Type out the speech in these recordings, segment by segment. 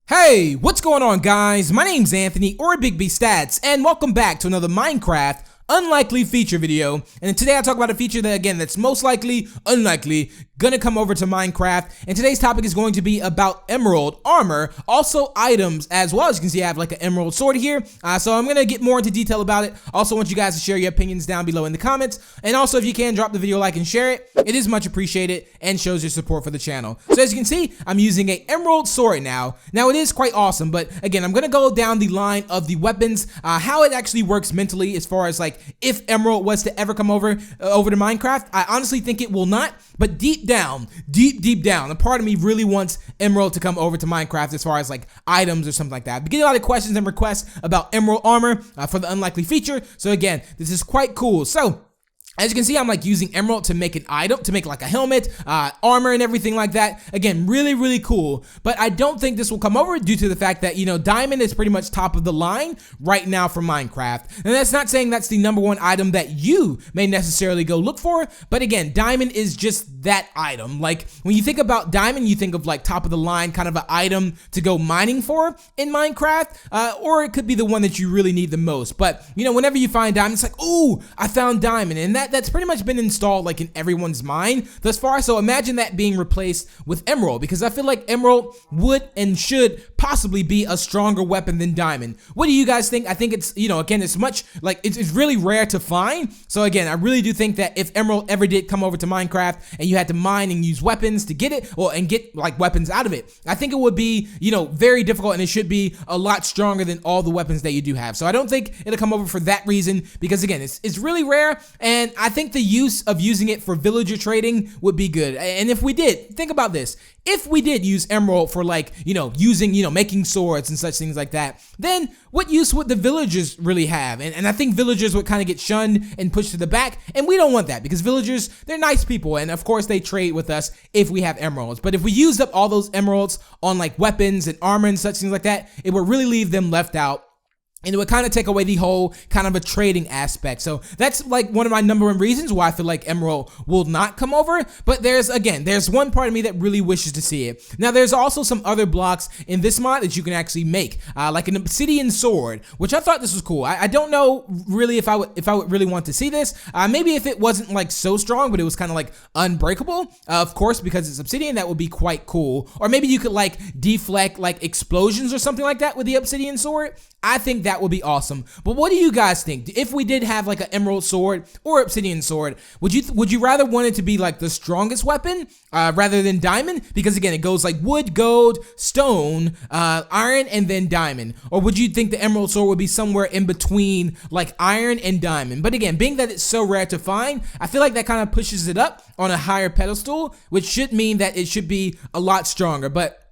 Hey, what's going on, guys? My name's Anthony, or Big B Stats, and welcome back to another Minecraft unlikely feature video. And today I talk about a feature that, again, that's most likely, unlikely, gonna come over to Minecraft. And today's topic is going to be about emerald armor, also items as well. As you can see, I have like an emerald sword here. So I'm gonna get more into detail about it. Also want you guys to share your opinions down below in the comments. And also, if you can, drop the video a like and share it. It is much appreciated and shows your support for the channel. So as you can see, I'm using an emerald sword now. Now it is quite awesome, but again, I'm gonna go down the line of the weapons, how it actually works mentally as far as like if emerald was to ever come over to Minecraft. I honestly think it will not, but deep down, a part of me really wants emerald to come over to Minecraft as far as like items or something like that. We get a lot of questions and requests about emerald armor for the unlikely feature. So again, this is quite cool. So as you can see, I'm like using emerald to make an item, to make like a helmet, armor and everything like that. Again, really cool. But I don't think this will come over due to the fact that, you know, diamond is pretty much top of the line right now for Minecraft. And that's not saying that's the #1 item that you may necessarily go look for. But again, diamond is just that item. Like when you think about diamond, you think of like top of the line kind of an item to go mining for in Minecraft. Or it could be the one that you really need the most. But, you know, whenever you find diamond, it's like, ooh, I found diamond. And that's pretty much been installed like in everyone's mind thus far. So imagine that being replaced with emerald, because I feel like emerald would and should possibly be a stronger weapon than diamond. What do you guys think? I think it's, you know, again, it's much like it's really rare to find. So again, I really do think that if emerald ever did come over to Minecraft and you had to mine and use weapons to get it, or and get like weapons out of it, I think it would be, you know, very difficult, and it should be a lot stronger than all the weapons that you do have. So I don't think it'll come over for that reason, because again, it's really rare, and I think the use of using it for villager trading would be good. And if we did, think about this. If we did use emerald for like, you know, using, you know, making swords and such things like that, then what use would the villagers really have? And I think villagers would kind of get shunned and pushed to the back, and we don't want that, because villagers, they're nice people, and of course they trade with us if we have emeralds. But if we used up all those emeralds on like weapons and armor and such things like that, it would really leave them left out. And it would kind of take away the whole kind of a trading aspect. So that's like one of my #1 reasons why I feel like emerald will not come over. But there's one part of me that really wishes to see it. Now there's also some other blocks in this mod that you can actually make, like an obsidian sword, which I thought this was cool. I don't know really if I would really want to see this. Maybe if it wasn't like so strong, but it was kind of like unbreakable. Of course, because it's obsidian, that would be quite cool. Or maybe you could like deflect like explosions or something like that with the obsidian sword. I think that would be awesome. But what do you guys think? If we did have like an emerald sword or obsidian sword, would you rather want it to be like the strongest weapon rather than diamond? Because again, it goes like wood, gold, stone, iron, and then diamond. Or would you think the emerald sword would be somewhere in between like iron and diamond? But again, being that it's so rare to find, I feel like that kind of pushes it up on a higher pedestal, which should mean that it should be a lot stronger. But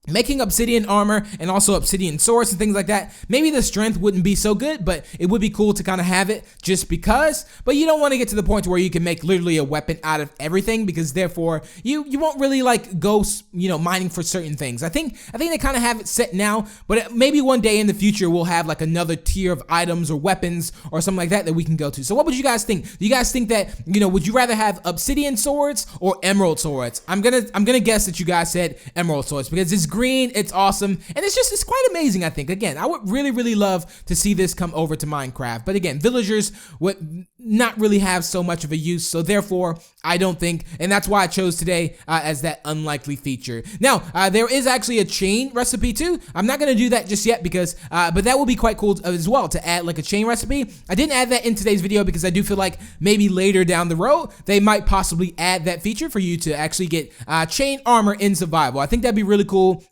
making obsidian armor and also obsidian swords and things like that, maybe the strength wouldn't be so good, but it would be cool to kind of have it just because. But you don't want to get to the point where you can make literally a weapon out of everything, because therefore you won't really like go, you know, mining for certain things. I think they kind of have it set now, but maybe one day in the future we'll have like another tier of items or weapons or something like that we can go to. So what would you guys think? Do you guys think that, you know, would you rather have obsidian swords or emerald swords? I'm gonna guess that you guys said emerald swords, because it's green, it's awesome, and it's quite amazing. I think, again, I would really love to see this come over to Minecraft, but again, villagers would not really have so much of a use, so therefore I don't think, and that's why I chose today as that unlikely feature. Now there is actually a chain recipe too. I'm not gonna do that just yet, because but that would be quite cool as well, to add like a chain recipe. I didn't add that in today's video because I do feel like maybe later down the road they might possibly add that feature for you to actually get chain armor in survival. I think that'd be really cool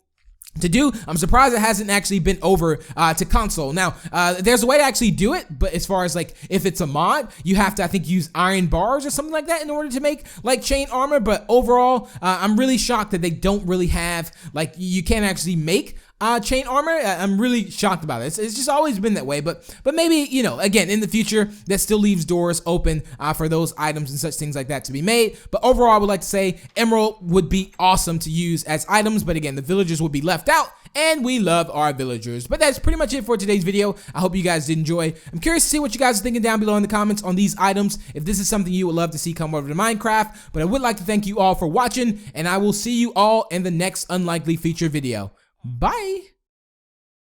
to do. I'm surprised it hasn't actually been over to console. Now there's a way to actually do it, but as far as like if it's a mod, you have to, I think, use iron bars or something like that in order to make like chain armor. But overall, I'm really shocked that they don't really have, like, you can't actually make chain armor. I'm really shocked about it. It's just always been that way, but maybe, you know, again, in the future, that still leaves doors open for those items and such things like that to be made. But overall, I would like to say emerald would be awesome to use as items, but again, the villagers would be left out, and we love our villagers. But that's pretty much it for today's video. I hope you guys did enjoy. I'm curious to see what you guys are thinking down below in the comments on these items, if this is something you would love to see come over to Minecraft. But I would like to thank you all for watching, and I will see you all in the next unlikely feature video. Bye!